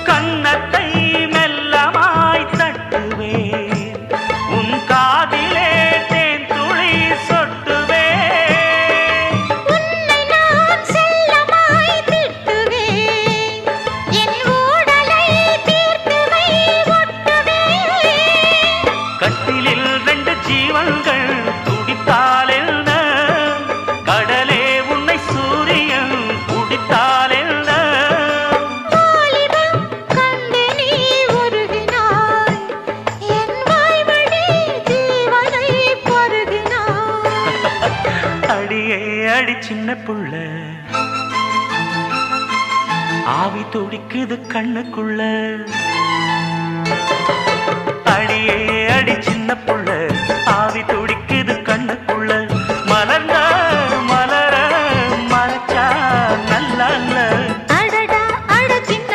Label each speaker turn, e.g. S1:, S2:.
S1: கன்னத்தை மெல்லமாய் தட்டுவேன், உன் காதிலே தேன் துளி சொட்டுவேன்.
S2: உன்னை நான் செல்லமாய் திட்டுவேன், என் ஊடலை தீர்த்துவை ஒட்டுவேன்.
S1: கட்டிலில் 2 ஜீவன்கள் துடித்தால் என்ன, கடலே உன்னை சூரியன் குடித்தால் என்ன.
S2: வாலிபம் கண்டு நீ உருகினாய், என் வாய்வழி ஜீவனை பருகினாய்.
S1: அடியே அடி சின்ன புள்ள, ஆவி துடிக்குது கண்ணுக்குள்ள. அடியே அடி சின்ன புள்ள,